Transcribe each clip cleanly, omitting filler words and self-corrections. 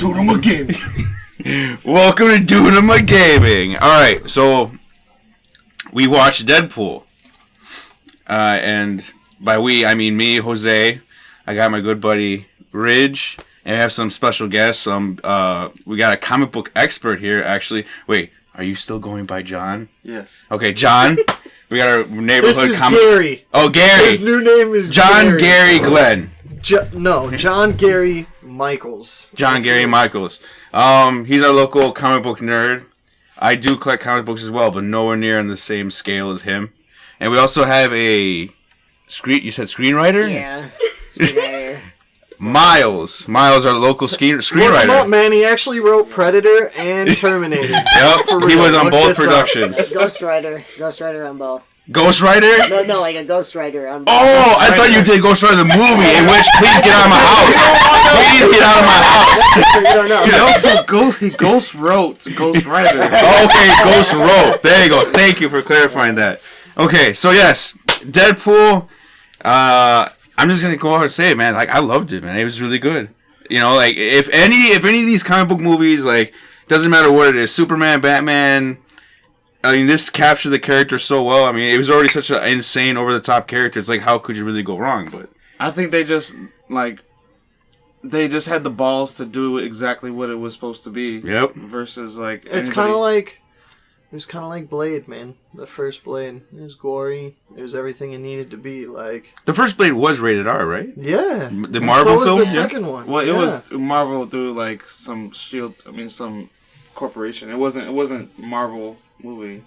Doodle Gaming. Welcome to Doodle Gaming. Alright, so we watched Deadpool. And by we, I mean me, Jose. I got my good buddy, Ridge. And I have some special guests. We got a comic book expert here, actually. Wait, are you still going by John? Yes. Okay, John. We got our neighborhood This is Gary. Oh, Gary. His new name is John Gary Glenn. John Gary Michaels. John Gary Michaels. He's our local comic book nerd. I do collect comic books as well, but nowhere near on the same scale as him. And we also have a you said screenwriter? Yeah. Screenwriter. Miles, our local screenwriter. Look him up, man. He actually wrote Predator and Terminator. Yep, he was on both productions. Ghost Rider on both. Ghost Rider? No, like a Ghost Rider on both. Oh, I thought you did Ghost Rider the movie, in which please get out of my house. Please get out of my house. You don't know. He also ghost wrote Ghost Rider. Okay, Ghost wrote. There you go. Thank you for clarifying that. Okay, so yes, Deadpool. I'm just gonna go out and say it, man. Like, I loved it, man. It was really good. You know, like if any of these comic book movies, like, doesn't matter what it is, Superman, Batman. I mean, this captured the character so well. I mean, it was already such an insane, over the top character. It's like, how could you really go wrong? But I think they just had the balls to do exactly what it was supposed to be. Yep. Versus like It's kind of like. It was kind of like Blade, man. The first Blade. It was gory. It was everything it needed to be. Like, the first Blade was rated R, right? Yeah. The Marvel so film. was the second one. Well, it was Marvel through like some some corporation. It wasn't Marvel movie.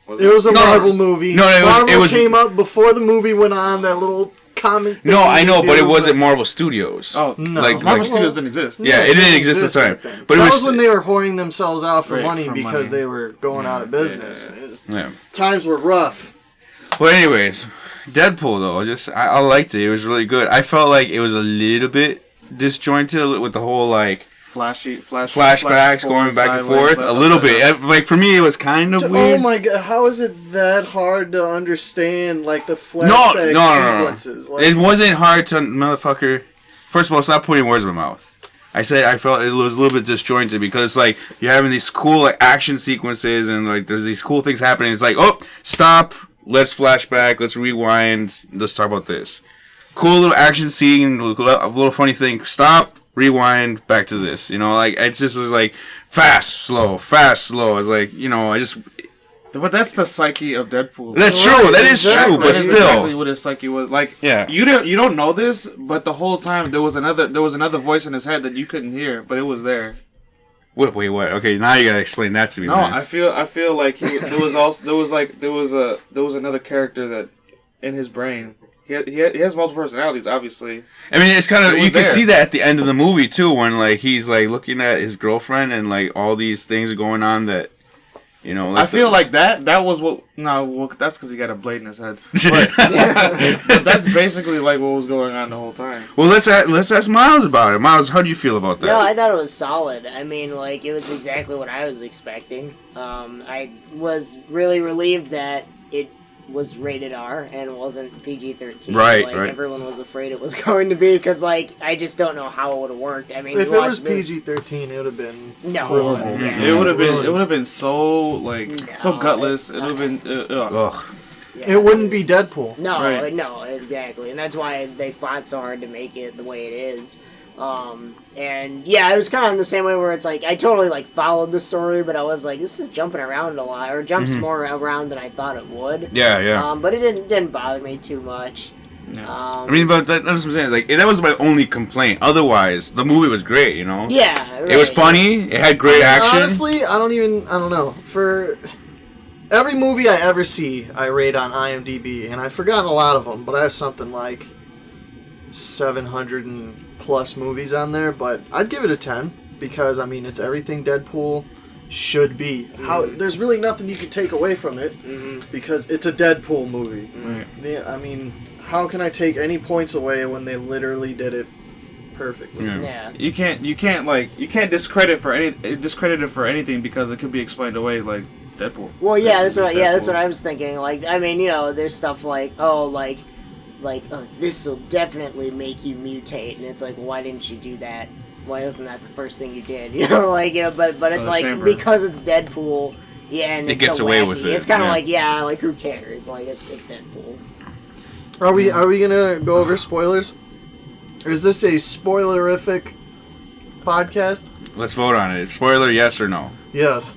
It was a Marvel movie. No, Marvel came up before the movie went on. That little comic thing. No, I know, but it wasn't Marvel Studios. Oh, no. Marvel Studios didn't exist. Yeah, it didn't exist at the time. But that was when they were whoring themselves out for money for because money. they were going out of business. Yeah. Times were rough. Well, anyways, Deadpool though, I liked it. It was really good. I felt like it was a little bit disjointed with the whole like flashbacks going back and forth a little bit. Like for me, it was kind of weird. Oh my god, how is it that hard to understand? Like the flashback sequences. No. Like, It wasn't hard to motherfucker. First of all, stop putting words in my mouth. I said I felt it was a little bit disjointed because like you're having these cool like action sequences and like there's these cool things happening. It's like, oh, stop. Let's flashback. Let's rewind. Let's talk about this. Cool little action scene. A little funny thing. Stop. Rewind. Back to this. You know, like it just was like fast, slow. It's like, you know, But that's the psyche of Deadpool. That's true. That is true. But That's still, exactly what his psyche was. Like, yeah. You don't know this, but the whole time there was another voice in his head that you couldn't hear, but it was there. Wait, what? Okay, now you gotta explain that to me. No, man. I feel like there was another character that in his brain. He has multiple personalities, obviously. I mean, it's kind of you can there. see that at the end of the movie too, when like he's like looking at his girlfriend and like all these things are going on that, you know. Like I feel like that was what. No, well, that's because he got a blade in his head. But that's basically like what was going on the whole time. Well, let's ask Miles about it. Miles, how do you feel about that? No, I thought it was solid. I mean, like, it was exactly what I was expecting. I was really relieved that it was rated R and it wasn't PG-13. Right. Everyone was afraid it was going to be because, like, I just don't know how it would have worked. I mean, if it was PG-13, it would have been horrible. Yeah. It would have been so so gutless. It would have been Ugh. Yeah. It wouldn't be Deadpool. No, exactly, and that's why they fought so hard to make it the way it is. And yeah, it was kind of in the same way where it's like I totally like followed the story, but I was like, this is jumping around a lot, or jumps more around than I thought it would. Yeah. But it didn't bother me too much. No. I mean, but that's what I'm saying. Like that was my only complaint. Otherwise, the movie was great. You know. Yeah. Right. It was funny. It had great action. Honestly, I don't know. For every movie I ever see, I rate on IMDb, and I've forgotten a lot of them, but I have something like 700 and plus movies on there, but I'd give it a 10 because I mean it's everything Deadpool should be. There's really nothing you could take away from it because it's a Deadpool movie. I mean, how can I take any points away when they literally did it perfectly? Yeah. You can't discredit it for anything because it could be explained away like Deadpool. Well, yeah, that's what I was thinking. Like, I mean, you know, there's stuff like oh, this will definitely make you mutate, and it's like, why didn't you do that why wasn't that the first thing you did? You know, like, you know, but it's the like, chamber. because it's Deadpool, yeah, and It it's gets so away wacky, with it, it's kind of yeah. like, yeah, like, who cares? Like, it's Deadpool. Are we gonna go over spoilers? Or is this a spoilerific podcast? Let's vote on it. Spoiler, yes or no? Yes.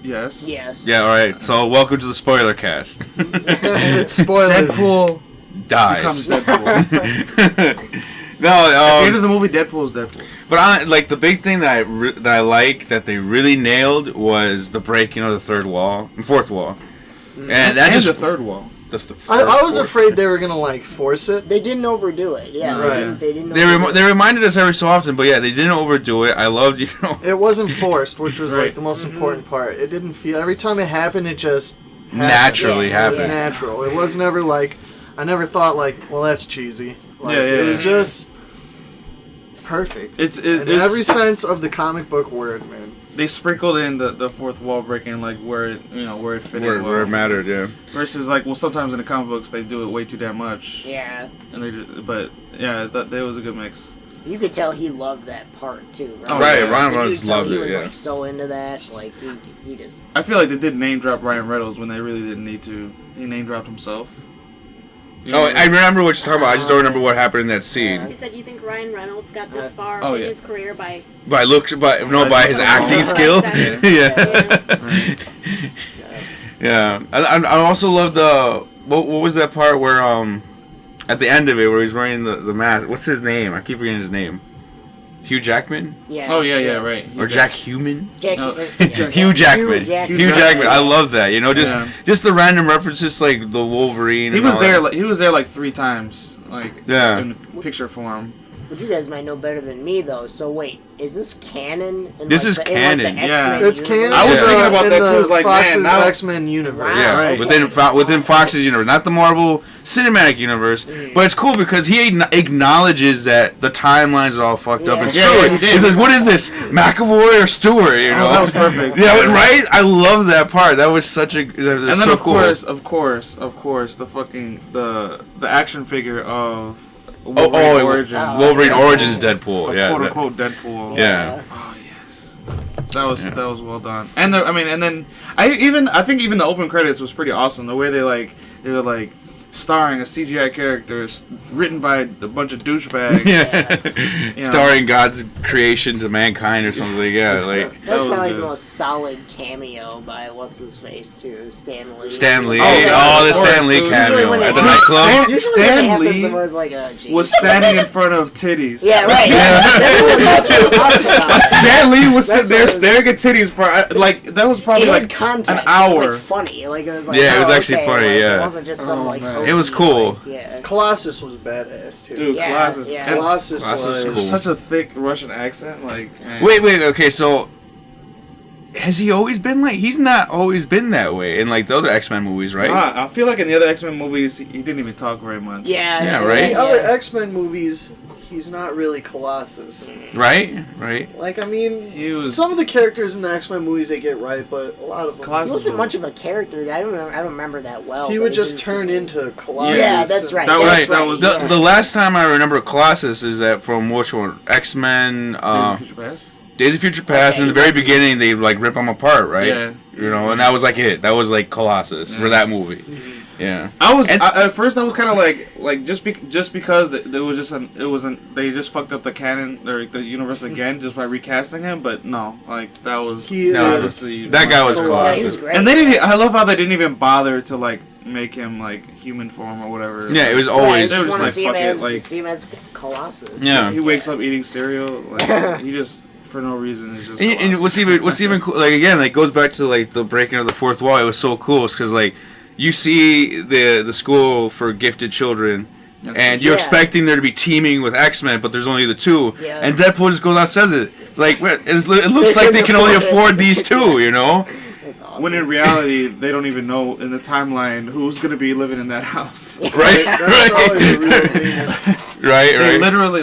Yes. Yes. Yeah, alright. So, welcome to the spoiler cast. It's spoilers. Deadpool Dies. becomes Deadpool. No, At the end of the movie, Deadpool is Deadpool. but like the big thing that I like that they really nailed was the breaking of the fourth wall, and that And just the third wall. I was afraid they were gonna like force it. They didn't overdo it. Yeah, Right. they didn't. They overdo it. they reminded us every so often, but yeah, they didn't overdo it. I loved, It wasn't forced, which was Right. like the most important part. It didn't feel every time it happened. It just happened. naturally Yeah, It was happened. natural. It wasn't ever like I never thought like, well, that's cheesy. Like, Yeah, it was yeah. just perfect. It's in every sense of the comic book word, man. They sprinkled in the fourth wall breaking like where it fit in Where it mattered, yeah. versus like sometimes in the comic books they do it way too damn much. Yeah, And but yeah, that was a good mix. you could tell he loved that part too. Right? Oh, Right, yeah. Ryan You could Reynolds tell loved he it, was yeah. like so into that. Like he just. I feel like they did name drop Ryan Reynolds when they really didn't need to. He name dropped himself. You Oh, know? I remember what you're talking about. I just don't remember what happened in that You scene. said you think Ryan Reynolds got this far Oh, in yeah. his career by By his acting skill. Yeah. Yeah. Yeah. I also love the what was that part where at the end of it where he's wearing the mask. What's his name? I keep forgetting his name. Hugh Jackman Yeah. Oh yeah, right. or Jack Human? Jack, No. Hugh Jackman. Hugh Jackman. I love that. You know, Yeah. just the random references like the Wolverine. He and was all there. that. He was there like 3 times. Like Yeah. in picture form. But you guys might know better than me though. So wait, is this canon? In, This like, is the, canon. In, like, the Yeah. X-Men It's universe? canon. I was Yeah. thinking about in that the too. It's like, Fox's man, now- X-Men universe. Wow. Yeah, Right. within Fox's universe, not the Marvel Cinematic Universe, but it's cool because he acknowledges that the timelines are all fucked up and Yeah. screwy. Yeah, he did. He says, "What is this, McAvoy or Stewart?" You know, that was perfect. Yeah, right. I love that part. That was such a. And And then of course, the fucking the action figure of Wolverine Origins. Wolverine Yeah. Origins Deadpool. Of Yeah, quote that- unquote Deadpool. yeah. Oh yes, that was well done. And then I think even the open credits was pretty awesome. The way they were like starring a CGI character written by a bunch of douchebags. Yeah. You know. Starring God's creation to mankind or something. Yeah, like That was That was probably good. the most solid cameo by what's his face too, Stan Lee. Stan Lee. Oh, Oh, yeah, the of course, Stan Lee dude. cameo Usually when at it the happens- nightclub. Usually Stan when it happens, Lee someone's like, oh, geez. Was standing in front of titties. Yeah, right. That's what I'm talking about. Stan Lee was That's sitting there what- staring at titties for like that was It probably had like context. an It hour. was like funny. Like it was like Yeah, it was oh, actually okay, funny, like, yeah. It wasn't just some Oh, like. man. hokey, It was cool. like, yeah. Colossus was badass too. Dude, Yeah, Colossus. yeah. And Colossus Colossus was is cool. such a thick Russian accent. Like, man. Wait, okay, so has he always been like? He's not always been that way in like the other X-Men movies, right? Nah, I feel like in the other X-Men movies, he didn't even talk very much. Yeah. Yeah, In right? the other X-Men movies, he's not really Colossus. Right. Like, I mean, He was- some of the characters in the X-Men movies they get right, but a lot of them. Colossus He wasn't much of a character. I don't remember that well. He but would just was- turn into Colossus. Yeah, that's right. That was- that's that right, was- yeah. The last time I remember Colossus is that from which one? X-Men. Days of Future Past. Days of Future Past. Okay, In the very beginning, they like rip them apart, right? Yeah. You know, and that was like it. That was like Colossus for Yeah. that movie. Yeah. At first I was kind of like just because there was they just fucked up the canon or the universe again just by recasting him, but no, like that was He No, is obviously that guy was Colossus. Yeah, he Colossus. was great. And they didn't. I love how they didn't even bother to like make him like human form or whatever. Yeah, it was Right, I always. They were just just want to like, see him fuck it, as like- see him as Colossus. Yeah. He wakes up eating cereal. Like he just for no reason is just. And Colossus. what's even cool, like again, like goes back to like the breaking of the fourth wall. It was so cool because like you see the school for gifted children, and you're Yeah. expecting there to be teaming with X-Men, but there's only the two. Yeah. And Deadpool just goes out and says it. It's like it looks like they can only afford these two, you know? That's awesome. When in reality, they don't even know in the timeline who's gonna be living in that house. Right, That's probably the real right, thing. Is, right, They right. literally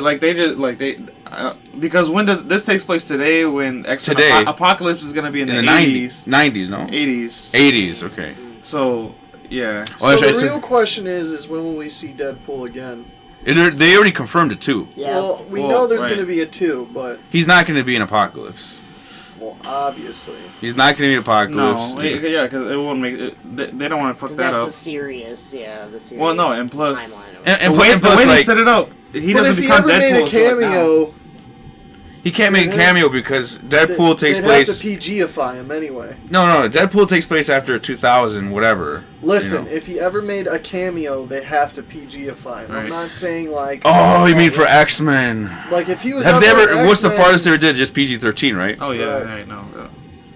because when does this takes place today? When X-Men Today. Apocalypse is gonna be in, In the the 90s, 80s. no, 80s. 80s. Okay. So yeah. Oh, so the it's a- real question is when will we see Deadpool again? They already confirmed it too. Yeah. Well, we Well, know there's right. going to be a 2, but He's not going to be in Apocalypse. well, obviously. He's not going to be in Apocalypse. No, yeah, because it won't make it. They don't want to fuck Because that that's up. the serious, the serious. Well, no, and plus, timeline of it. And the way plus, they like, set it up, he But doesn't if he become ever Deadpool made a until, like, now. cameo, he can't make a cameo because Deadpool takes they'd place. have to PG-ify him anyway. No, Deadpool takes place after 2000, whatever. Listen, you know. if he ever made a cameo, they have to PG-ify him. I'm Right. not saying like. Oh, you mean for X-Men? Like if he was. Have out they there ever? in What's the X-Men, farthest they ever did? Just PG-13, right? Oh yeah, Right. right, no.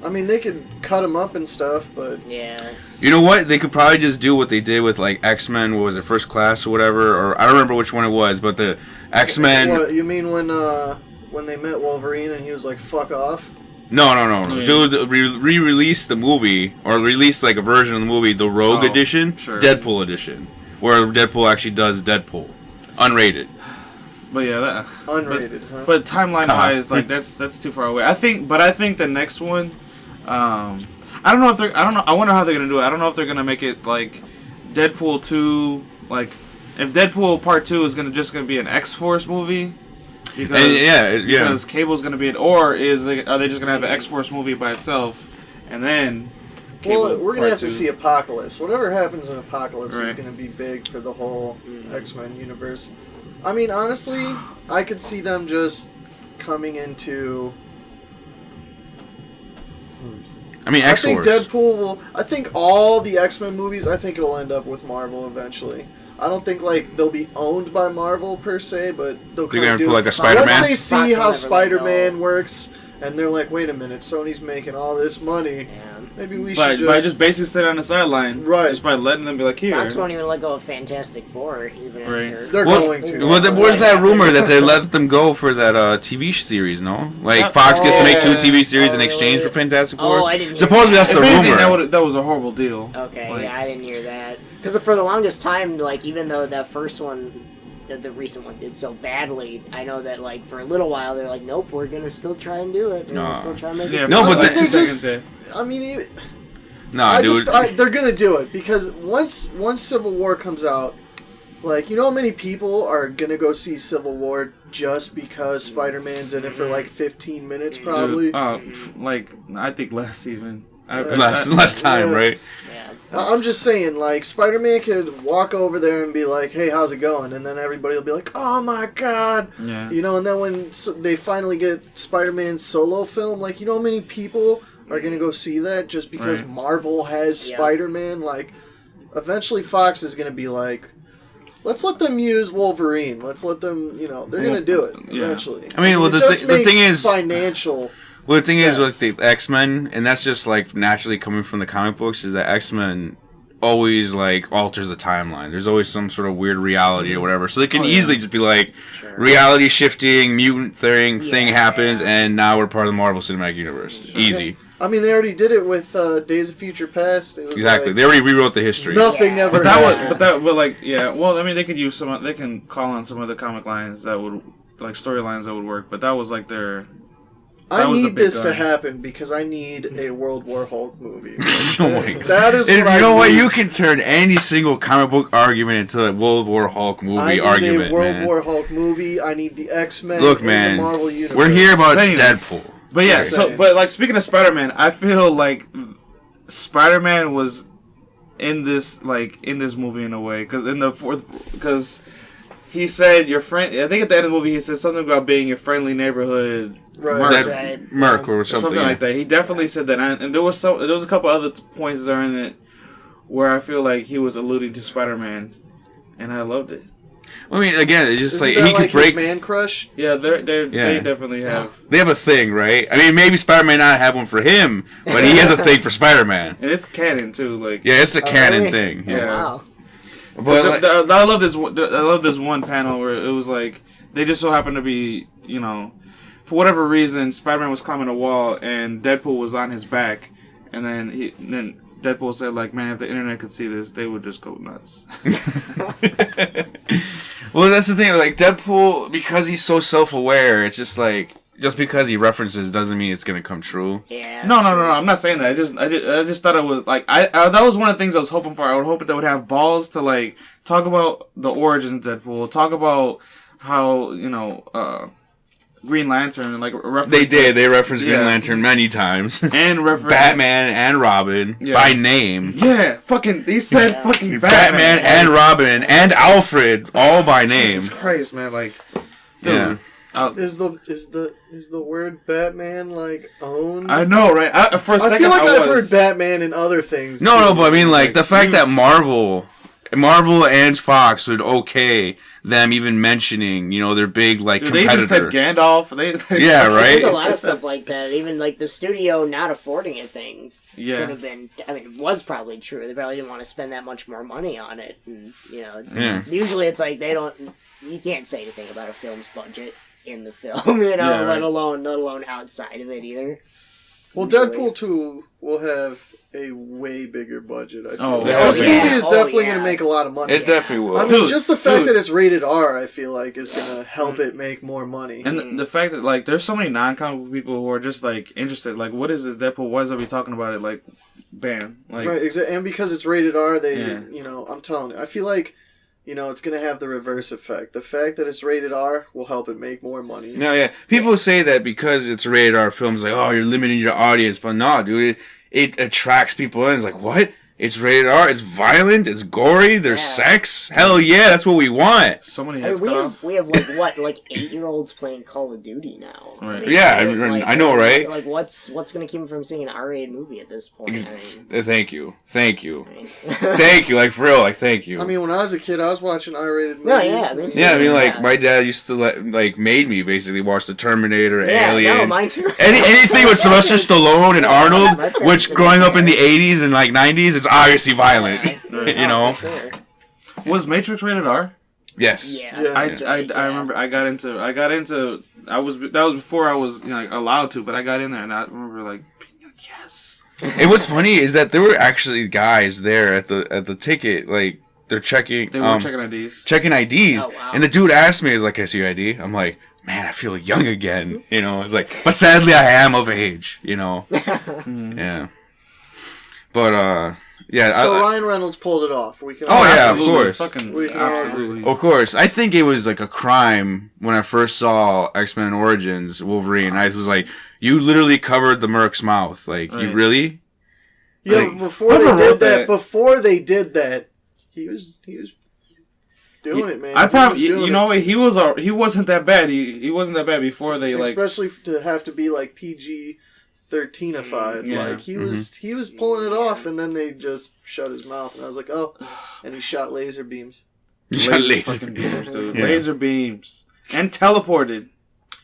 I mean, they could cut him up and stuff, but Yeah. You know what? They could probably just do what they did with like X-Men. What was it, First Class or whatever? Or I don't remember which one it was, but the X-Men. What you mean when they met Wolverine and he was like, "Fuck off"? No. Yeah. Dude, re-release the movie or release like a version of the movie, the Rogue Oh, edition, sure. Deadpool edition, where Deadpool actually does Deadpool, unrated. But yeah, that. Unrated, huh? But timeline wise, like that's too far away. I think the next one, I don't know if they're. I don't know. I wonder how they're gonna do it. I don't know if they're gonna make it like Deadpool 2, like if Deadpool Part 2 is gonna be an X-Force movie. Because, And, yeah. because Cable's gonna be it, or are they just gonna have an X-Force movie by itself, and then? Cable Well, we're gonna Part have to 2. see Apocalypse. Whatever happens in Apocalypse is Right. gonna be big for the whole X-Men universe. I mean, honestly, I could see them just coming into. I mean, I think X-Force. Deadpool will. I think all the X-Men movies. I think it'll end up with Marvel eventually. I don't think like they'll be owned by Marvel per se, but they'll They're kind gonna of do put, it. like, a Spider-Man? Once they Fox see will how never let Spider-Man go. works, and they're like, "Wait a minute, Sony's making all this money. Yeah. Maybe we by should just basically sitting on the sideline, Right. Just by letting them be like, here. Fox won't even let go of Fantastic Four, even Right. after. They're Well, going to. Well, there was that rumor that they let them go for that TV series, no? Like Fox gets to make 2 TV series in exchange for Fantastic Four. Oh, I didn't hear Supposedly that. that's If the anything, rumor. that was a horrible deal. Okay, Like- yeah, I didn't hear that. Because for the longest time, like, even though that first one, the recent one, did so badly, I know that, like, for a little while, they're like, nope, we're gonna still try and do it. We're Nah. gonna still try and make Yeah, it. No, but like the- 2 they're seconds just- in. I mean, Nah, dude. they're gonna do it because once Civil War comes out, like, you know how many people are gonna go see Civil War just because Spider-Man's in it for like 15 minutes, probably. Dude, like I think less even. less time, Yeah. right? Yeah. I'm just saying, like, Spider-Man could walk over there and be like, "Hey, how's it going?" And then everybody will be like, "Oh my god!" Yeah. You know. And then when they finally get Spider-Man's solo film, like, you know how many people are gonna go see that just because Right. Marvel has Yeah. Spider-Man? Like, eventually Fox is gonna be like, let's let them use Wolverine. Let's let them, they're gonna do it Yeah. eventually. I mean, well, it the just the makes thing is, financial. well, the thing is with sense. the X-Men, and that's just like naturally coming from the comic books, is that X-Men always like alters the timeline. There's always some sort of weird reality or whatever, so they can Oh, yeah. easily just be like, Sure. reality shifting, mutant thing Yeah. happens, and now we're part of the Marvel Cinematic Universe. Easy, I mean, they already did it with Days of Future Past. It was exactly. like, They already rewrote the history. nothing Yeah. ever. But that happened. but like, yeah. Well, I mean, they could use some. They can call on some of the comic lines that would, like storylines that would work. But that was like their. I was the need big this to guy. happen because I need a World War Hulk movie. Oh my God. That is And what you know what? need. You can turn any single comic book argument into a World War Hulk movie I need argument, a World man. War Hulk movie. I need the X-Men. Look, and man, the Marvel Universe. we're here about Anyway. Deadpool. But yeah. Just So, saying. but like speaking of Spider-Man, I feel like Spider-Man was in this movie in a way because he said your friend. I think at the end of the movie he said something about being your friendly neighborhood. Right. Merc. That right. Merc or Or something. something like that. He definitely said that, and there was a couple other points during it where I feel like he was alluding to Spider-Man, and I loved it. I mean, again, it's just Isn't like that he like could break. his man crush? Yeah, they Yeah. definitely have, They have a thing, right? I mean, maybe Spider-Man not have one for him, but he has a thing for Spider-Man. and it's canon too. Like, Yeah, it's a canon really? thing. Oh, Yeah. wow. But like, I love this. I love this one panel where it was like they just so happened to be, for whatever reason, Spider-Man was climbing a wall and Deadpool was on his back, and then Deadpool said, like, man, if the internet could see this, they would just go nuts. well, that's the thing. Like Deadpool, because he's so self-aware, it's just like just because he references doesn't mean it's gonna come true. Yeah. No. I'm not saying that. I just thought it was like I that was one of the things I was hoping for. I would hope that they would have balls to like talk about the origins of Deadpool, talk about how Green Lantern and like reference. They did. They referenced Green Lantern many times. And reference Batman and Robin by name. Yeah, fucking. He said fucking Batman and Robin and Alfred all by name. Jesus Christ, man! Like, dude. Yeah. Is the word Batman like owned? I know, right? For a second, I feel like I've heard Batman and other things. No, but I mean, like the fact that Marvel and Fox would okay them even mentioning, their big like Dude, competitor. they even said Gandalf. Yeah, right. There's a lot of stuff like that. Even like the studio not affording a thing could have been. I mean, it was probably true. They probably didn't want to spend that much more money on it. And usually it's like they don't. You can't say anything about a film's budget in the film, let alone outside of it either. Well, Deadpool 2 will have a way bigger budget. I feel. Oh, This movie is definitely yeah. going to make a lot of money. It definitely will. I mean, just the fact that it's rated R, I feel like, is going to help it make more money. And the fact that like there's so many non-comic book people who are just like interested, like what is this Deadpool? Why is everybody talking about it? Like, bam, like Right, exactly. And because it's rated R, I'm telling you, I feel like, it's going to have the reverse effect. The fact that it's rated R will help it make more money. No, yeah. People say that because it's rated R films, like, oh, you're limiting your audience, but no, dude, it attracts people in. It's like, what? It's rated R. It's violent. It's gory. There's sex. Hell yeah, that's what we want. so many heads cut off. We have like 8-year-olds playing Call of Duty now. Right. I know, right? Like what's gonna keep them from seeing an R-rated movie at this point? Thank you. Thank you. Like for real. Like thank you. I mean, when I was a kid, I was watching R-rated movies. No, yeah, me too. Yeah, I mean, like my dad used to made me basically watch The Terminator, Alien, no, mine too. anything with Sylvester Stallone and Arnold. Which growing up in the '80s and like '90s, it's obviously violent. Sure. Was Matrix rated R? Yes. Yeah. I remember that was before I was allowed to, but I got in there and I remember like being like, yes. And what's funny is that there were actually guys there at the ticket, like they're checking. They were checking IDs. Checking IDs, Oh, wow. and the dude asked me, "Is like, can I see your ID?" I'm like, "Man, I feel young again." It's like, but sadly, I am of age. Yeah. But yeah. So Ryan Reynolds pulled it off. We can. Oh, yeah, of Absolutely. course. Fucking absolutely. Of course, I think it was like a crime when I first saw X-Men Origins Wolverine. I was like, "You literally covered the Merc's mouth. Like, you Right. really?" Yeah, Like, before they did that, he was doing it, man. I probably, He was doing it. he wasn't that bad. He wasn't that bad before they like. Especially to have to be like PG-13ified. Yeah. Like he was pulling it off, and then they just shut his mouth, and I was like, oh, and he shot laser beams. Laser fucking beams, dude. Yeah. Laser beams and teleported.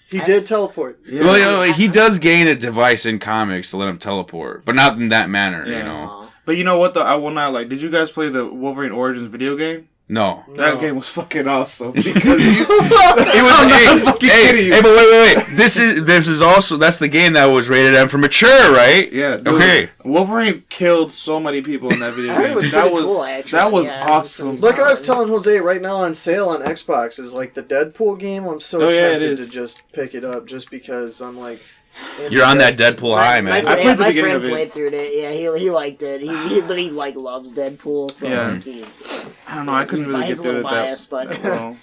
He did teleport. Yeah. Well, he does gain a device in comics to let him teleport, but not in that manner. Yeah. But you know what? Though I will not like. Did you guys play the Wolverine Origins video game? No. That game was fucking awesome because It was hey, but wait. This is also that's the game that was rated M for mature, right? Yeah. Dude, Okay. Wolverine killed so many people in that video I heard it game. was That pretty was cool, actually. that was Yeah, it was awesome. pretty Like I was telling Jose, right now on sale on Xbox is like the Deadpool game. I'm so Oh, yeah, it tempted is. to just pick it up just because I'm like. You're on that Deadpool high, man. I played the my beginning friend of it. played through it. Yeah, he liked it. But he like loves Deadpool, so Yeah. like, he, I don't know. I couldn't he's really he's get a through little it biased, but that well.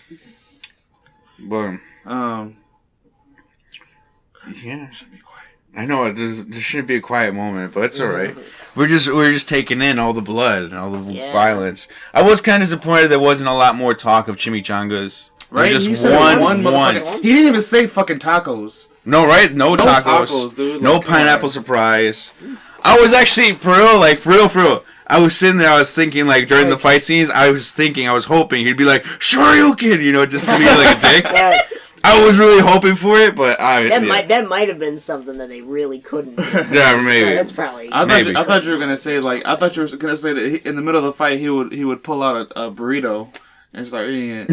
But yeah, I know there shouldn't be a quiet moment, but it's all right. We're just taking in all the blood and all the violence. I was kind of disappointed there wasn't a lot more talk of chimichangas. Right? Just He said one. motherfucker. He didn't even say fucking tacos. No, right? No tacos. Dude. No Like, come pineapple on. surprise. I was actually, for real. I was sitting there, I was thinking, like, during the fight scenes, I was hoping he'd be like, Shoryuken, just to be like a dick. I was really hoping for it, but that might have been something that they really couldn't do. Yeah, maybe. So that's probably. I thought you were gonna say that in the middle of the fight he would pull out a burrito and start eating it.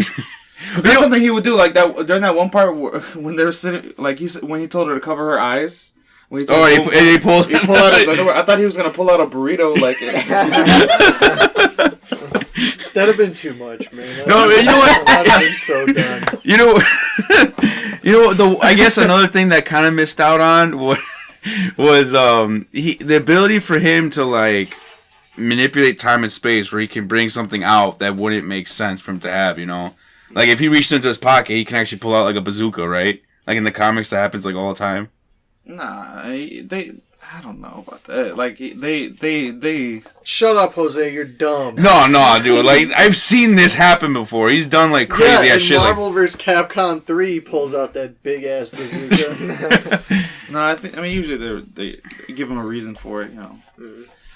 Because that's something he would do, like that during that one part when they were sitting, like when he told her to cover her eyes. When he told he pulled out his underwear. I thought he was gonna pull out a burrito, like. That'd have been too much, man. No, you know what? That'd have been so done. You know, You know, I guess another thing that kind of missed out on was the ability for him to like manipulate time and space, where he can bring something out that wouldn't make sense for him to have. You know, like if he reached into his pocket, he can actually pull out like a bazooka, right? Like in the comics, that happens like all the time. Nah, I don't know about that. Like they. Shut up, Jose. You're dumb. No, dude. Like I've seen this happen before. He's done like crazy ass shit. Marvel vs. Capcom 3 pulls out that big ass bazooka. No, I mean usually they give him a reason for it. You know.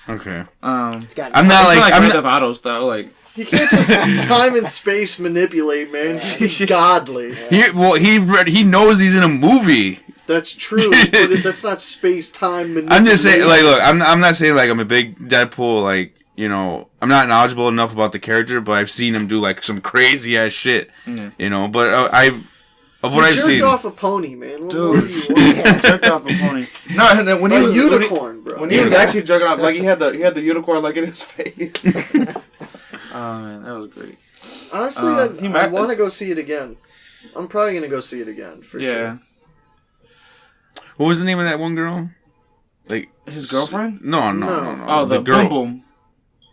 Okay. I'm not like Grand Theft Auto style. Like he can't just time and space manipulate, man. He's godly. He knows he's in a movie. That's true, but that's not space-time manipulation. I'm just saying, like, look, I'm not saying, like, I'm a big Deadpool, like, you know, I'm not knowledgeable enough about the character, but I've seen him do, like, some crazy-ass shit, you know, but of what I've seen... He jerked off a pony, man. Dude, jerked off a pony. No, and then when he was... unicorn, bro. When he was actually jerking off, like, he had the unicorn, like, in his face. Oh, man, that was great. Honestly, I want to go see it again. I'm probably going to go see it again, for sure. What was the name of that one girl? Like his girlfriend? No. Oh, the girl. Boom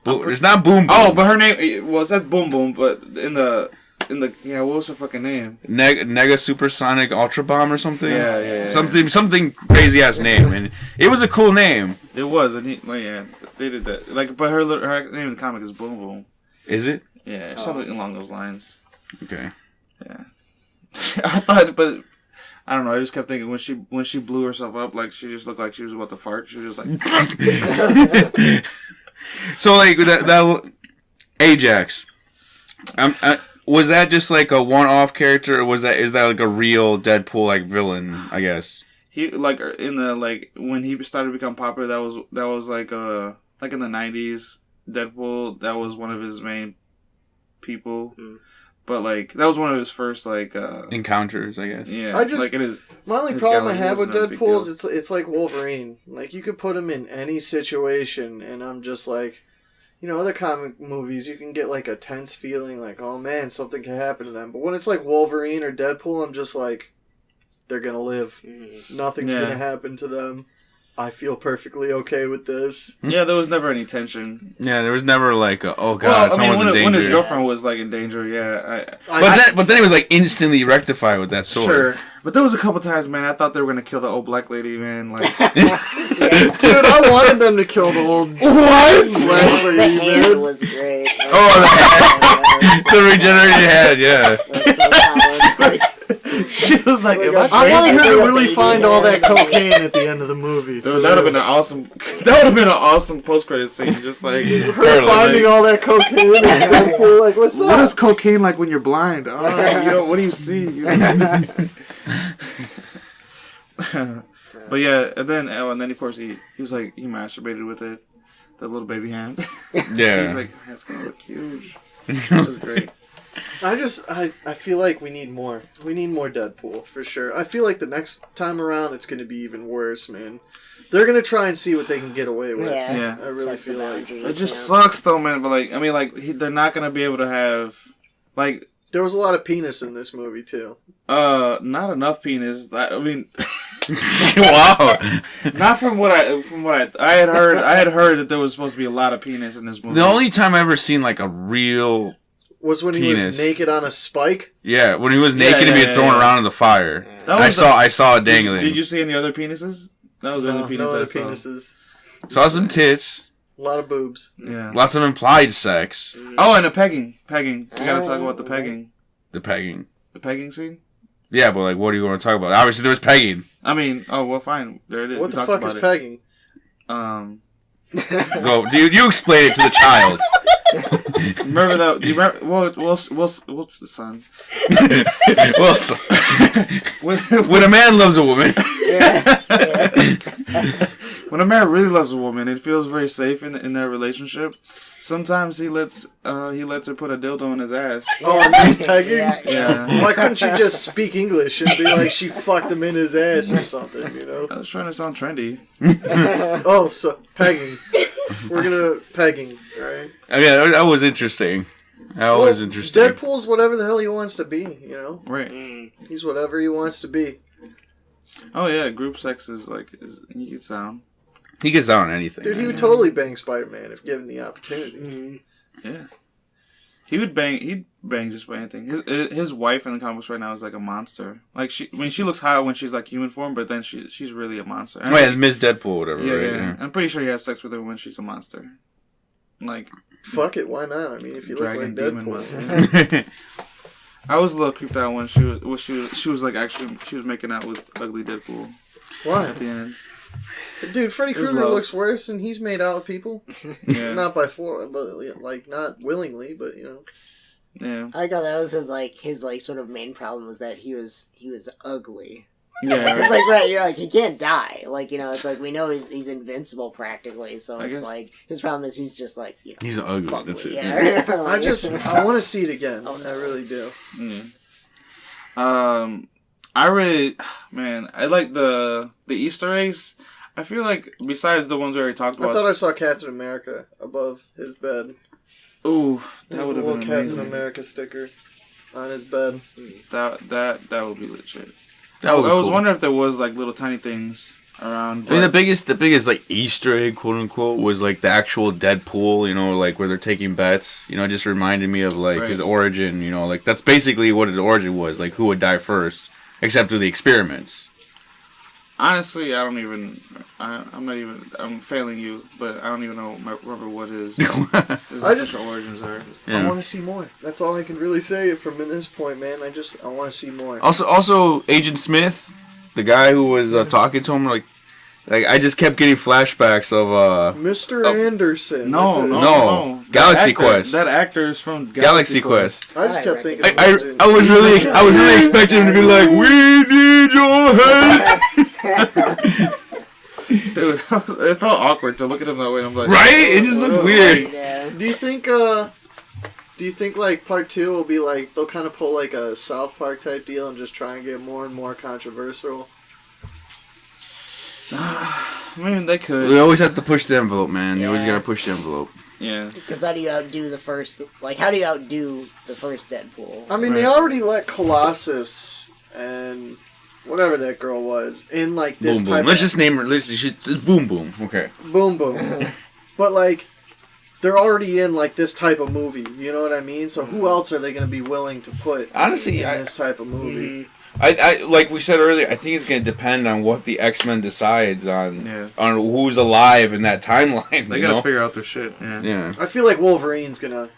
Boom. It's not Boom Boom. Oh, but her name was that Boom Boom, but in the what was her fucking name? Nega Supersonic Ultra Bomb or something. Yeah. Something crazy ass name, and it was a cool name. It was, and they did that. Like, but her name in the comic is Boom Boom. Is it? Yeah, something along those lines. Okay. Yeah. I thought, but. I don't know. I just kept thinking when she blew herself up, like she just looked like she was about to fart. She was just like. So like that Ajax, was that just like a one-off character, or is that like a real Deadpool like villain? I guess he like in the like when he started to become popular. That was like in the 90s. Deadpool, that was one of his main people. But, like, that was one of his first, like... encounters, I guess. Yeah. My only problem I have with Deadpool is it's like Wolverine. Like, you could put him in any situation, and I'm just like... You know, other comic movies, you can get, like, a tense feeling, like, oh, man, something can happen to them. But when it's like Wolverine or Deadpool, I'm just like, they're gonna live. Nothing's gonna happen to them. I feel perfectly okay with this. Yeah, there was never any tension. Yeah, there was never like, oh god, someone's in danger. When his girlfriend was like in danger, yeah. But then it was like instantly rectified with that sword. Sure, but there was a couple times, man, I thought they were gonna kill the old black lady, man. Like, dude, I wanted them to kill the old black lady. The hand was great. Oh, the regenerated head, yeah. She was like, I wanted her to really find all that cocaine at the end of the movie. Dude, that would have been an awesome post-credit scene. Just like her finding all that cocaine and Deadpool, like, what's that? What is cocaine like when you're blind? Oh, what do you see? But yeah, and then of course he was like, he masturbated with it, the little baby hand. Yeah. He was like, that's gonna look huge. That was great. I feel like we need more. We need more Deadpool, for sure. I feel like the next time around, it's going to be even worse, man. They're going to try and see what they can get away with. Yeah. I really feel like. It just sucks, though, man. But, like, I mean, like, they're not going to be able to have, like... There was a lot of penis in this movie, too. Not enough penis. I mean... Wow. Not from what I had heard. I had heard that there was supposed to be a lot of penis in this movie. The only time I ever seen, like, a real... was when he was naked on a spike. Yeah, when he was naked and being thrown around in the fire. I saw it dangling. Did you see any other penises? That was the only penis I saw. Penises. Saw some tits. A lot of boobs. Yeah. Lots of implied sex. Oh, and the pegging. We gotta talk about the pegging. The pegging. The pegging scene? Yeah, but like, what do you want to talk about? Obviously, there was pegging. I mean, fine. There it is. What the fuck is pegging? Go. You explain it to the child. Remember that? Do you remember? Well, son. When a man loves a woman. When a man really loves a woman, it feels very safe in their relationship. Sometimes he lets her put a dildo in his ass. Oh, and that's pegging? Yeah. Why couldn't you just speak English and be like, she fucked him in his ass or something, you know? I was trying to sound trendy. Oh, so pegging. We're gonna pegging, right? I mean, that was interesting. That was interesting. Deadpool's whatever the hell he wants to be, you know? Right. He's whatever he wants to be. Oh yeah, group sex is he gets down. He gets down on anything. Dude, he would totally bang Spider-Man if given the opportunity. Yeah. He'd bang just about anything. His wife in the comics right now is like a monster. Like she looks hot when she's like human form, but then she's really a monster. Oh yeah, Ms. Deadpool, whatever. Yeah, right? yeah. I'm pretty sure he has sex with her when she's a monster. Like, fuck it, why not? I mean, if you look like Dragon Deadpool. I was a little creeped out when she was like actually she was making out with ugly Deadpool. Why? At the end. Dude, Freddy It was Krueger love. looks worse, and he's made out with people. Yeah. Not by but like not willingly, but you know. Yeah. I thought that was his sort of main problem was that he was ugly. Yeah. It's like, right, you're like, he can't die. Like, you know, it's like, we know he's invincible practically, so I it's guess- like, his problem is he's just like, you know. He's ugly. fugly, That's it. Yeah. I want to see it again. Oh, no. I really do. Yeah. I really, man, I like the Easter eggs. I feel like besides the ones we already talked I about. thought I saw Captain America above his bed. Ooh, that There's would a have little been Captain amazing. America sticker on his bed. That would be legit. That would be I was cool. wondering if there was like little tiny things around. I mean, the but- biggest like Easter egg, quote unquote, was like the actual Deadpool. You know, like where they're taking bets. You know, it just reminded me of like Right. his origin. You know, like that's basically what his origin was. Like who would die first, except through the experiments. Honestly, I don't even. I'm not even. I'm failing you, but I don't even remember what his I just- official origins are. I Yeah. want to see more. That's all I can really say from this point, man. I want to see more. Also, Agent Smith, the guy who was talking to him, like I just kept getting flashbacks of Mr. Oh. Anderson. No, that's it. No. That Galaxy actor- Quest. That actor is from Galaxy Quest. I just I kept thinking. I, of Mr. I was really expecting him to be like, we need your help. Dude, it felt awkward to look at him that way. And I'm like, Right? It just looked weird. Yeah. Do you think like part 2 will be like they'll kind of pull like a South Park type deal and just try and get more and more controversial? I mean, they We could. always have to push the envelope, man. You always Yeah. gotta push the envelope. Yeah. Because how do you outdo the first, how do you outdo the first Deadpool? I mean, they Right. already let Colossus and whatever that girl was in like this Boom type boom. Let's of just name her. It's Boom Boom. Okay. boom boom. But like they're already in like this type of movie, you know what I mean? So who else are they going to be willing to put Honestly, in this type of movie? I like we said earlier. I think it's gonna depend on what the X-Men decides on Yeah. on who's alive in that timeline. They you gotta know? figure out their shit. Yeah. Yeah. I feel like Wolverine's gonna.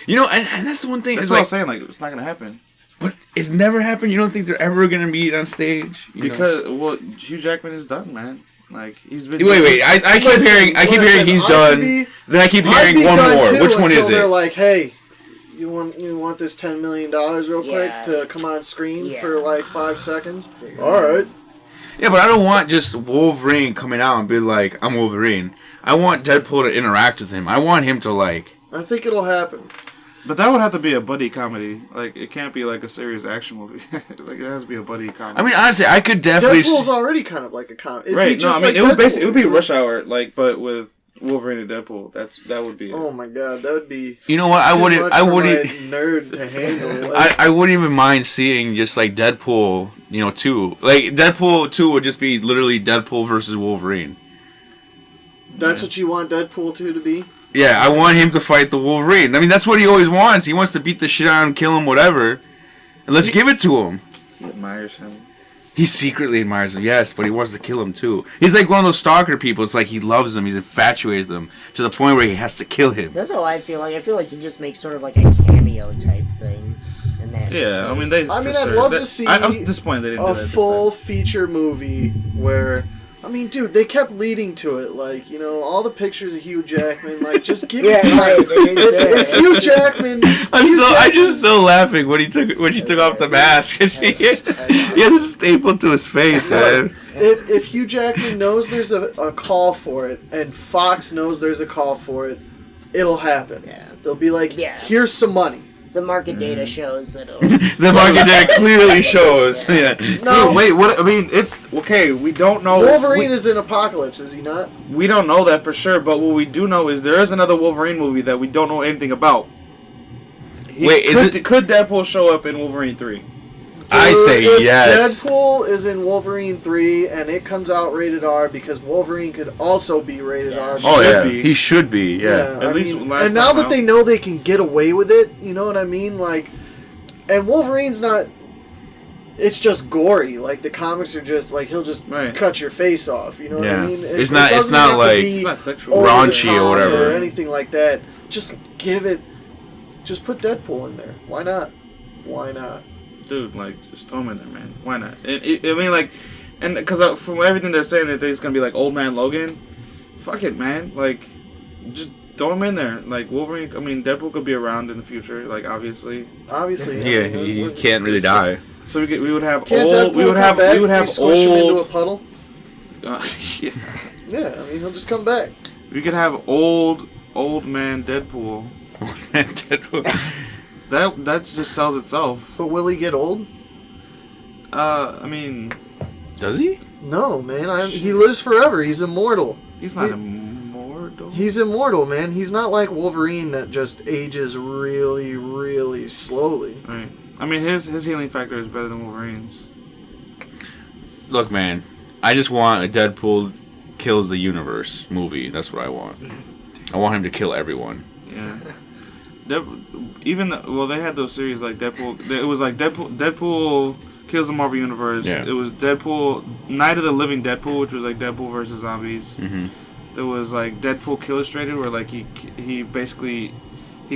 You know, and that's the one thing. That's It's what I like, was saying. Like, it's not gonna happen but it's never happened. You don't think they're ever gonna meet on stage? You know? because Hugh Jackman is done, man. Like he's been. Wait. I keep Listen, hearing he's I'd done. be- Then I keep I'd hearing be one done more. too Which one until is they're it? like, hey, you want this $10 million real quick Yeah. to come on screen Yeah. for like 5 seconds? All right. Yeah, but I don't want just Wolverine coming out and be like, I'm Wolverine. I want Deadpool to interact with him. I want him to like. I think it'll happen. But that would have to be a buddy comedy. Like it can't be like a serious action movie. Like it has to be a buddy comedy. I mean, honestly, I could definitely. Deadpool's already kind of like a comedy. right? No, I mean it would be Deadpool. Rush Hour, like but with Wolverine and Deadpool. That would be. Oh my god, that would be. You know what? I too wouldn't. much I for wouldn't. my nerd to handle. Like, I wouldn't even mind seeing just like Deadpool, 2. Like Deadpool 2 would just be literally Deadpool versus Wolverine. that's what you want Deadpool 2 to be? Yeah, I want him to fight the Wolverine. I mean, that's what he always wants. He wants to beat the shit out of him, kill him, whatever. And let's give it to him. He admires him. He secretly admires him, yes, but he wants to kill him too. He's like one of those stalker people. It's like he loves him. He's infatuated with him to the point where he has to kill him. That's how I feel like. I feel like he just makes sort of like a cameo type thing. In that Yeah, I mean case. they. for I'd sure. love That- to see I'm disappointed they didn't do A that this full time. feature movie where. I mean, dude, they kept leading to it. Like, all the pictures of Hugh Jackman. Like, just give Yeah, it time. right, it is there. If Hugh Jackman. I'm just so laughing when she took off the mask. And he has it stapled to his face, man. If Hugh Jackman knows there's a call for it, and Fox knows there's a call for it, it'll happen. Yeah. They'll be like, Yeah. here's some money. The market data shows that it'll. The market data clearly shows. Yeah. No, Dude, wait, what? I mean, it's okay. We don't know. Wolverine is in Apocalypse, is he not? We don't know that for sure, but what we do know is there is another Wolverine movie that we don't know anything about. Could Deadpool show up in Wolverine 3? I say if yes. Deadpool is in Wolverine 3 and it comes out rated R because Wolverine could also be rated R. Oh yeah, Should be. he should be. Yeah. At least last and now time that out. they know they can get away with it, you know what I mean? Like, and Wolverine's not. It's just gory. Like the comics are just like he'll just cut your face off. You know what I mean? It's not like It's not sexual. raunchy or whatever. or anything like that. Just give it. Just put Deadpool in there. Why not? Why not? Dude, like, just throw him in there, man. Why not? I mean, like, and because from everything they're saying that he's gonna be like Old Man Logan, fuck it, man. Like, just throw him in there. Like Wolverine. I mean, Deadpool could be around in the future. Like, obviously. Yeah, he can't really die. So we would have Can't old. Deadpool We would come have. back We would if have you squish him into a old. puddle? Yeah. Yeah, I mean he'll just come back. We could have old man Deadpool. That just sells itself. But will he get old? I mean, Does he? No, man. He lives forever. He's immortal. he's not immortal. He's immortal, man. He's not like Wolverine that just ages really, really slowly. Right. I mean, his healing factor is better than Wolverine's. Look, man, I just want a Deadpool kills the universe movie. That's what I want. I want him to kill everyone. Yeah. They had those series like Deadpool. It was like Deadpool kills the Marvel Universe. Yeah. It was Deadpool, Night of the Living Deadpool, which was like Deadpool versus zombies. Mm-hmm. There was like Deadpool Illustrated, where like he basically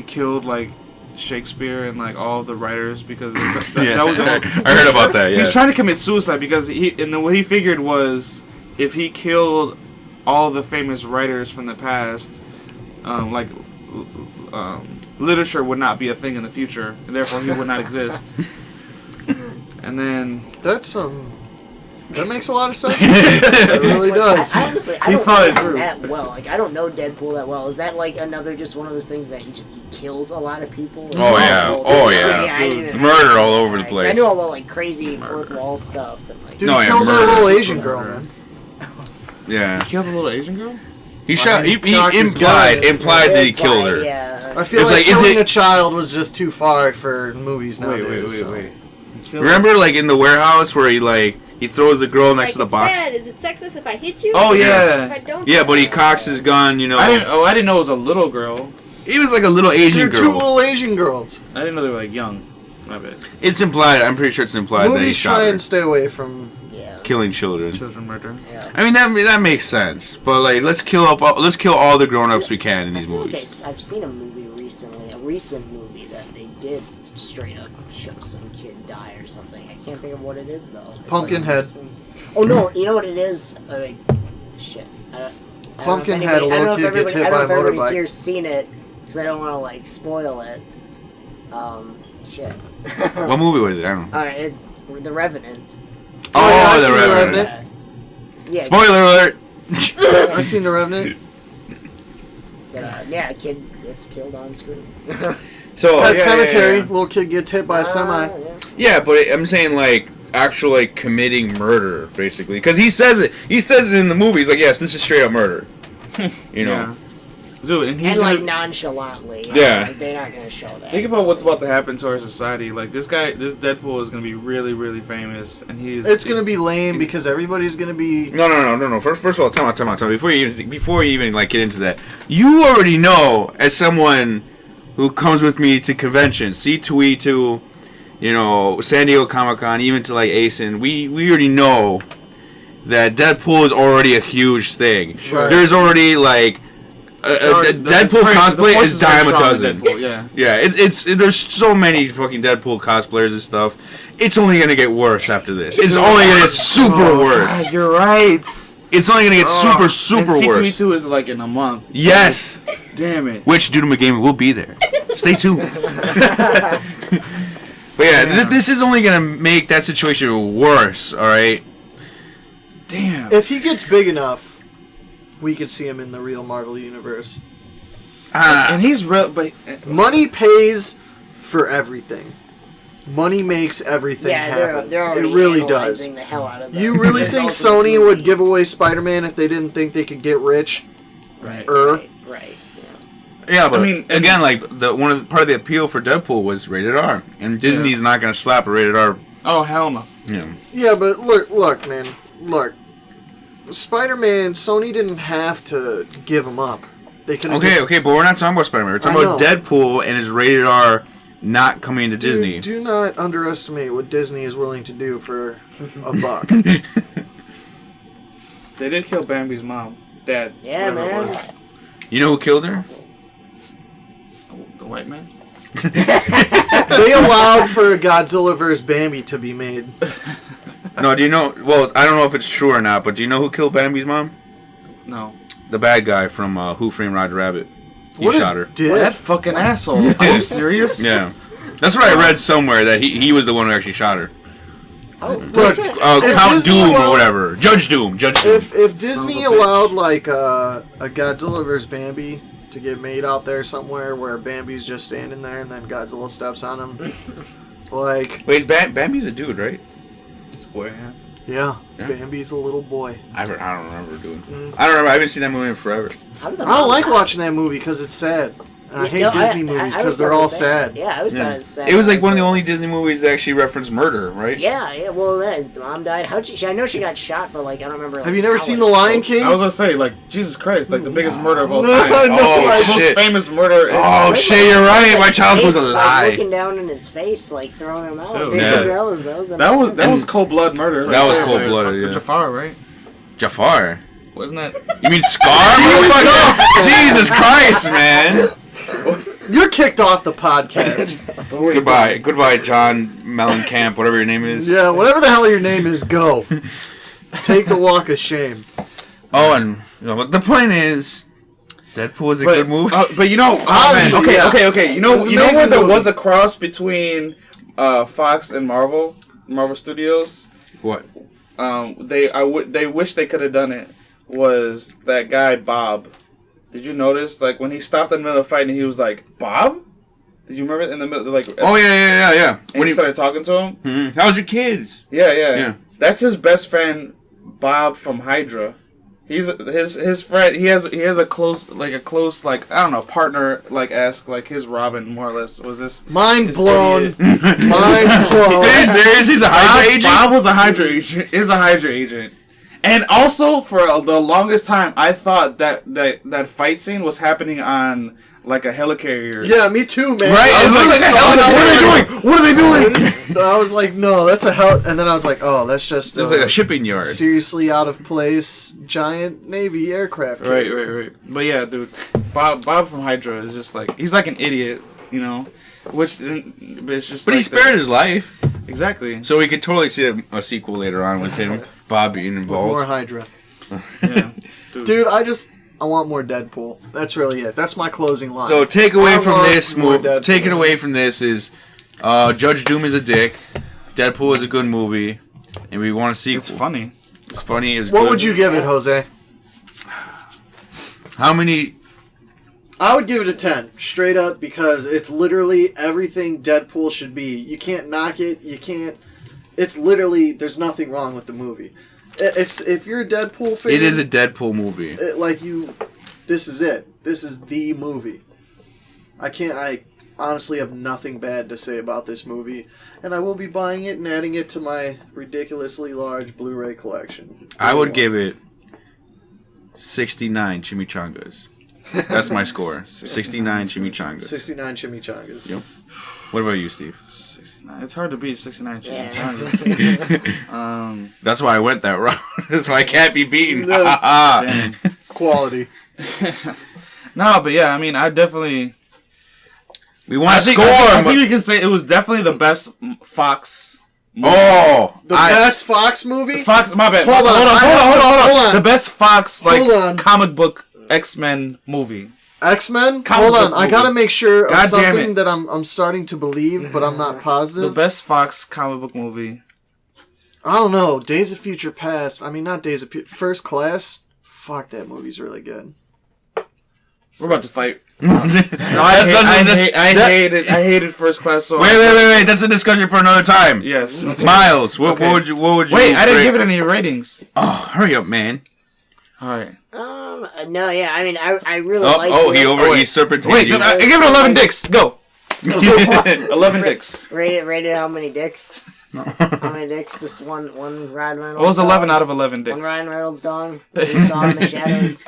killed like Shakespeare and like all the writers because that was. I heard about that. Yeah. He's trying to commit suicide because what he figured was if he killed all the famous writers from the past, literature would not be a thing in the future, and therefore he would not exist. And then that makes a lot of sense. It really does. I honestly, I He don't thought it know through. him that well. Like, I don't know Deadpool that well. Is that like another just one of those things that he kills a lot of people? Oh, yeah. Oh, yeah. I didn't- Murder all over the place. I knew all the like crazy fourth wall stuff. And, like, Dude, No, he yeah, killed murder. a little Asian girl, man. Yeah. killed a little Asian girl. He shot. He cocked his implied gun. that he killed her. Yeah. I feel It's like like, is killing it- a child was just too far for movies nowadays. Wait. Remember, like in the warehouse where he throws the girl next to the it's box. bad. Is it sexist if I hit you? Oh, Or yeah. If I don't Yeah, but he hit you? cocks his gun. You know. I didn't know it was a little girl. He was like a little Asian They're two girl. little Asian girls. I didn't know they were like young. My bad. It's implied. I'm pretty sure it's implied that he Movies shot try her. and stay away from. Yeah. Killing children. Children murder. Yeah. I mean that makes sense, but like let's kill all the grown-ups we can in these Okay, movies. so I've seen a movie recently, a recent movie that they did straight up show some kid die or something. I can't think of what it is though. It's Pumpkinhead. Like, oh no, you know what it is? Shit. I don't know if Pumpkinhead, a anybody- I little don't know if kid gets everybody- hit I don't by know a if everybody's motorbike. here seen it because I don't want to like spoil it. Shit. What movie was it? I don't know. All right, The Revenant. Oh, yeah, I've The seen The Revenant. Revenant. Yeah. Spoiler alert! I've seen The Revenant. But, yeah, a kid gets killed on screen. So Pet yeah, Cemetery. yeah. Little kid gets hit by a semi. Yeah. Yeah, but I'm saying like actual like committing murder basically because he says it. He says it in the movie. He's like, yes, this is straight up murder. You know. Yeah. Dude, and he's And gonna like nonchalantly. Yeah. Like, they're not gonna show that. think about what's about to happen to our society. Like this Deadpool is gonna be really, really famous, and It's gonna be lame because everybody's gonna be. No. First of all, time out. Before you even like get into that, you already know as someone who comes with me to conventions, C2E2, you know, San Diego Comic-Con, even to like ASIN, we already know that Deadpool is already a huge thing. Sure. There's already like Deadpool cosplay is dime a dozen. Yeah. Yeah, it's there's so many fucking Deadpool cosplayers and stuff. It's only gonna get worse after this. It's only gonna get super worse. God, you're right. It's only gonna get super and worse. C2E2 is like in a month. Yes. Damn it. Which Doodle McGaming will be there. Stay tuned. But yeah, this is only gonna make that situation worse. All right. Damn. If he gets big enough, we could see him in the real Marvel universe. And he's real, but Money pays for everything. Money makes everything Yeah, happen. they're already It really does. analyzing the hell out of You really think results of this Sony movie. would give away Spider-Man if they didn't think they could get rich? right. Er. Right. Yeah. Yeah, but I mean, again, like part of the appeal for Deadpool was rated R, and Disney's not gonna slap a rated R. Oh hell no. Yeah, but look, man, look. Spider-Man, Sony didn't have to give him up. They could. Okay, but we're not talking about Spider-Man. We're talking about Deadpool and his rated R not coming to Disney. Do not underestimate what Disney is willing to do for a buck. They did kill Bambi's mom, dad. Yeah, man. You know who killed her? The white man. They allowed for a Godzilla vs. Bambi to be made. No, do you know? Well, I don't know if it's true or not, but do you know who killed Bambi's mom? No. The bad guy from Who Framed Roger Rabbit. He What shot her. Dick. That fucking asshole. Are you serious? Yeah. That's what I read somewhere, that he was the one who actually shot her. Look, Count Disney Doom allowed- or whatever. Judge Doom. if Disney allowed like a Godzilla vs. Bambi to get made out there somewhere where Bambi's just standing there and then Godzilla steps on him, like, Wait, Bambi's a dude, right? This boy, yeah. yeah, Yeah. Bambi's a little boy. I don't remember doing. I don't remember. I haven't seen that movie in forever. How did the I don't mom like die? watching that movie because it's sad. And I hate No, Disney movies I because was they're thought all the same. sad. Yeah, I was Yeah. thought it was sad. It was like one of the I only Disney movies that actually referenced murder, right? Yeah, well, that is. The mom died. How'd she? I know she got shot, but like I don't remember. Like, Have you never how seen it- The Lion King? I was gonna say, like, Jesus Christ, like the biggest murder of all No, time. no, Oh, I- Most shit. famous murder. Oh, Like, shit, you're right. like, My childhood was a face, lie. Like, looking down in his face, like throwing him out. Dude. Dude, Yeah. That was cold blood murder. That was there, cold-blooded, like, yeah. Jafar, right? Jafar. Wasn't that? You mean Scar? Jesus Christ, man. You're kicked off the podcast. Goodbye, John Mellencamp, whatever your name is. Yeah, whatever the hell your name is, go. Take the walk of shame. Oh, and but the point is, Deadpool is a good movie. But you know, Honestly, okay, yeah. okay. You know, It was an you know where amazing there movie. was a cross between Fox and Marvel Studios. What? They wish they could have done it. Was that guy Bob? Did you notice, like, when he stopped in the middle of fighting, he was like, Bob? Did you remember in the middle, like? Oh yeah. And when he started talking to him. Mm-hmm. How's your kids? Yeah. That's his best friend, Bob from Hydra. He's his friend. He has a close like I don't know, partner, like ask, like his Robin, more or less. Was this Mind this blown. idiot. Mind blown. Are you serious? He's a Hydra agent? Bob was a Hydra agent. Is a Hydra agent. And also, for the longest time, I thought that fight scene was happening on like a helicarrier. Yeah, me too, man. Right? I It's was like, so what are they doing? What are they doing? I was like, no, that's a hell. And then I was like, oh, that's just It's like a shipping yard. seriously out of place giant Navy aircraft. Right. But yeah, dude, Bob from Hydra is just like, he's like an idiot, you know, which but it's just. But like he spared his life, exactly. so we could totally see a sequel later on with him, Bob being More involved. Hydra. Yeah, Dude, I want more Deadpool. That's really it. That's my closing line. So take away I from want this more movie. Deadpool. Take it away from this is, Judge Doom is a dick. Deadpool is a good movie, and we want a sequel. It's funny. It's funny. It's What good. would you give it, Jose? How many? I would give it a 10, straight up, because it's literally everything Deadpool should be. You can't knock it. You can't. It's literally, there's nothing wrong with the movie. It's if you're a Deadpool fan, It is a Deadpool movie. this is it. This is the movie. I honestly have nothing bad to say about this movie, and I will be buying it and adding it to my ridiculously large Blu-ray collection. I would give it 69 chimichangas. That's my score. 69 chimichangas. 69 chimichangas. Yep. What about you, Steve? 69. It's hard to beat 69 Yeah. chimichangas. That's why I went that route. So I can't be beaten. No. Damn. Quality. No, but yeah, I mean, I definitely. We want to I score. think you can say it was definitely the best Fox. Movie. Oh, The best Fox movie? Fox. My bad. Hold on. The best Fox Hold on. comic book X-Men movie. X-Men? Comic Hold on. book I gotta movie. make sure of God damn something it. that I'm starting to believe, but I'm not The positive. best Fox comic book movie. I don't know. Days of Future Past. I mean, not Days of First Class. Fuck, that movie's really good. We're about to fight. I I hated First Class so Wait. That's a discussion for another time. Yes. Miles, what Okay. would you? Wait, I didn't rate? give it any ratings. Oh, hurry up, man. All right. No, yeah. I mean, I really Oh, like. he's serpentine. Wait, no, I give it 11 dicks. Go. 11 dicks. Rated how many dicks? How many dicks? Just one Ryan Reynolds. What was 11 dong? out of 11 dicks? One Ryan Reynolds dong. We saw in the shadows.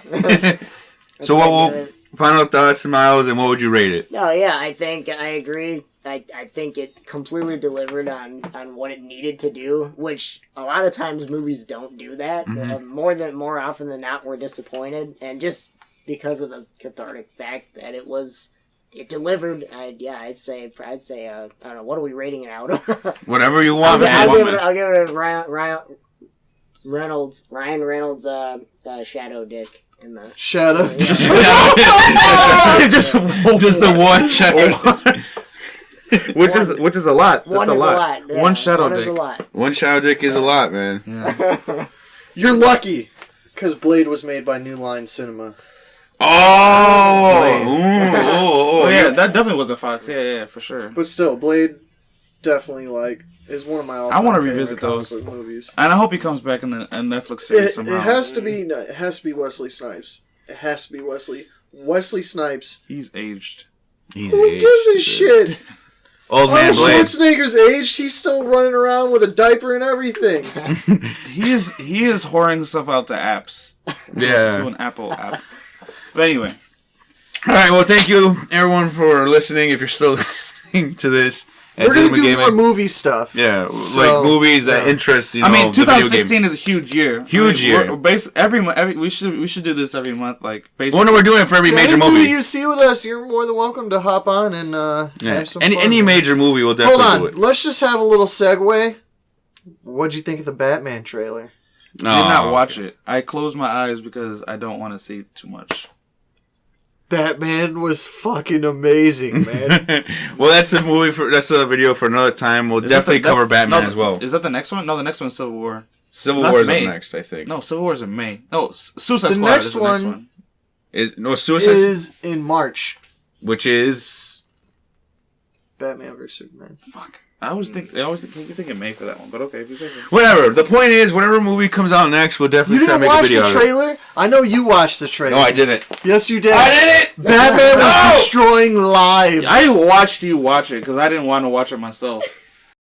So what? Final thoughts, Miles, and what would you rate it? No, yeah, I think I agree. I think it completely delivered on what it needed to do, which a lot of times movies don't do that. More often than not, we're disappointed, and just because of the cathartic fact that it delivered. I'd say I don't know, what are we rating it out of? Whatever you want. I'll give it a Ryan Reynolds shadow dick. In the Shadow. just the one shadow. which is a lot. That's one a is lot. a lot. Yeah, One shadow one dick. is a lot. One shadow dick is a lot, man. Yeah. You're lucky, because Blade was made by New Line Cinema. Oh, yeah, that definitely was a Fox. Yeah, for sure. But still, Blade definitely is one of my all-time I want to favorite revisit comic those book movies. And I hope he comes back in the Netflix series somehow. It has to be Wesley Snipes. It has to be Wesley Snipes. He's aged. Who gives a shit? Old man Oh, Blade. Schwarzenegger's aged. He's still running around with a diaper and everything. He is whoring stuff out to apps. To an Apple app. But anyway. All right, well, thank you, everyone, for listening. If you're still listening to this. We're going to do more movie stuff. Yeah, like movies that interest, I mean, 2016 is a huge year. Huge year. We should do this every month. Like, basically. Well, no, we're doing it for every major movie. Movie you see with us, you're more than welcome to hop on and have some fun. Any major movie will definitely do Hold it. on, let's just have a little segue. What'd you think of the Batman trailer? Did not watch it. I closed my eyes because I don't want to see too much. Batman was fucking amazing, man. Well, that's a video for another time. We'll definitely cover Batman as well. Is that the next one? No, the next one's Civil War. Civil War is up next, I think. No, Civil War is in May. No, Suicide The Squad next is the next one one. Suicide is in March. Which is Batman vs Superman. Fuck. I always think you think it May for that one, but okay, if you say so. Whatever. The point is, whatever movie comes out next, we'll definitely try to make a video. You didn't watch the trailer? I know you watched the trailer. No, I didn't. Yes, you did. I didn't. Batman was destroying lives. I watched you watch it because I didn't want to watch it myself.